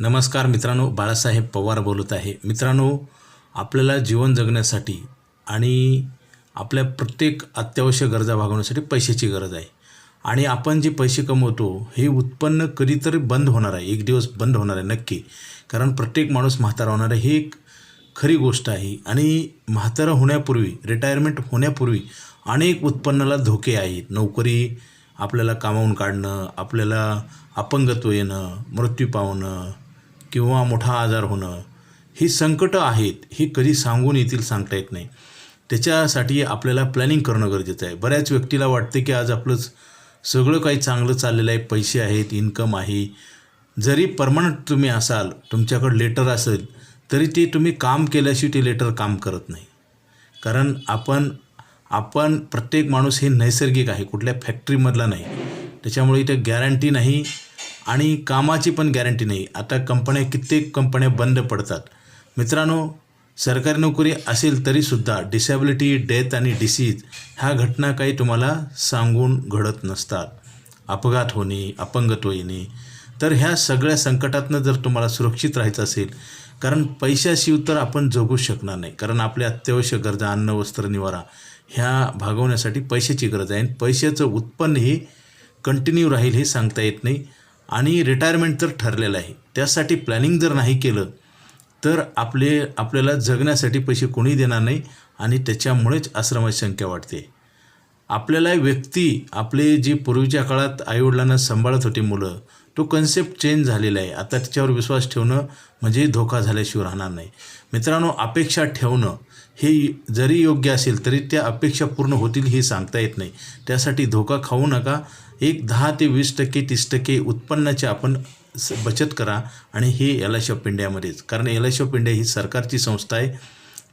नमस्कार मित्रांनो, बाळासाहेब पवार बोलत आहे। मित्रांनो, आपल्याला जीवन जगण्यासाठी आणि आपल्या प्रत्येक अत्यावश्यक गरजा भागवण्यासाठी पैशाची गरज आहे आणि आपण जे पैसे कमवतो हे उत्पन्न कधीतरी बंद होणार आहे, एक दिवस बंद होणार आहे नक्की। कारण प्रत्येक माणूस म्हातारा होणार आहे, ही एक खरी गोष्ट आहे आणि म्हातारा होण्यापूर्वी, रिटायरमेंट होण्यापूर्वी अनेक उत्पन्नाला धोके आहेत। नोकरी आपल्याला कामावून काढणं, आपल्याला अपंगत्व येणं, मृत्यू पावणं किंवा मोठा आजार होणं, ही संकटं आहेत। ही कधी सांगून येतील सांगता येत नाही। त्याच्यासाठी आपल्याला प्लॅनिंग करणं गरजेचं आहे। बऱ्याच व्यक्तीला वाटते की आज आपलं सगळं काही चांगलं चाललेलं आहे, पैसे आहेत, इन्कम आहे, जरी परमनंट तुम्ही असाल, तुमच्याकडे लेटर असेल तरी ते तुम्ही काम केल्याशिवाय ते लेटर काम करत नाही। कारण आपण प्रत्येक माणूस हे नैसर्गिक आहे, कुठल्या फॅक्टरीमधला नाही। त्याच्यामुळे इथे गॅरंटी नाही आणि कामाची पण गॅरंटी नाही। आता कित्येक कंपन्या बंद पडतात। मित्रांनो, सरकारी नोकरी असेल तरीसुद्धा डिसॅबिलिटी, डेथ आणि डिसीज ह्या घटना काही तुम्हाला सांगून घडत नसतात। अपघात होणे, अपंगत्व येणे, तर ह्या सगळ्या संकटातनं जर तुम्हाला सुरक्षित राहायचं असेल, कारण पैशाशिवाय तर आपण जगू शकणार नाही। कारण आपल्या अत्यावश्यक गरजा, अन्न, वस्त्र, निवारा ह्या भागवण्यासाठी पैशाची गरज आहे आणि पैशाचं उत्पन्न हे कंटिन्यू राहील हे सांगता येत नाही आणि रिटायरमेंट तर ठरलेलं आहे। त्यासाठी प्लॅनिंग जर नाही केलं तर आपल्याला जगण्यासाठी पैसे कोणी देणार नाही आणि त्याच्यामुळेच आश्रमाची संख्या वाढते। आपल्याला आपले जी पूर्वीच्या काळात आईवडिलांना सांभाळत होती मुलं, तो कन्सेप्ट चेंज झालेला आहे। आता त्याच्यावर विश्वास ठेवणं म्हणजे धोका झाल्याशिवाय राहणार नाही। मित्रांनो, अपेक्षा ठेवणं हे जरी योग्य असेल तरी त्या अपेक्षा पूर्ण होतील हे सांगता येत नाही। त्यासाठी धोका खाऊ नका। एक 10 ते 20% 30% उत्पन्नाची आपण बचत करा आणि हे LIC ऑफ इंडियामध्येच। कारण LIC ऑफ इंडिया ही सरकारची संस्था आहे,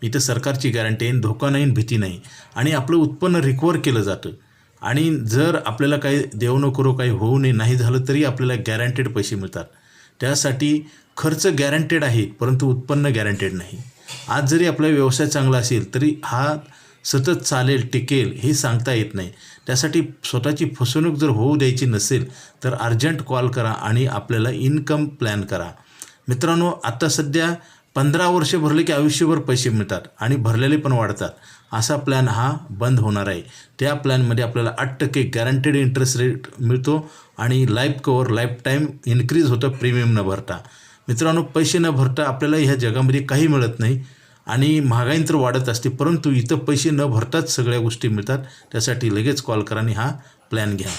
इथं सरकारची गॅरंटी आहे, धोका नाही, भीती नाही आणि आपलं उत्पन्न रिकवर केलं जातं। आणि जर आपल्याला काही देव न करो, काही होऊ नये, नाही झालं तरी आपल्याला गॅरंटेड पैसे मिळतात। त्यासाठी खर्च गॅरंटेड आहे परंतु उत्पन्न गॅरंटेड नाही। आज जरी आपला व्यवसाय चांगला असेल तरी हा सतत चालेल, टिकेल हे सांगता येत नाही। त्यासाठी स्वतःची फसवणूक जर होऊ द्यायची नसेल तर अर्जंट कॉल करा आणि आपल्याला इन्कम प्लॅन करा। मित्रांनो, आता सध्या 15 वर्ष भरले की आयुष्यभर पैसे मिळतात आणि भरलेले पण वाढतात, असा प्लॅन हा बंद होणार आहे। त्या प्लॅनमध्ये आपल्याला 8% गॅरंटेड इंटरेस्ट रेट मिळतो आणि life cover, life time increase होतं प्रीमियम न भरता। मित्रांनो, पैसे न भरता आपल्याला ह्या जगामध्ये काही मिळत नाही आणि महागाई तर वाढत असते, परंतु इथं पैसे न भरताच सगळ्या गोष्टी मिळतात। त्यासाठी लगेच कॉल करा आणि हा प्लॅन घ्या।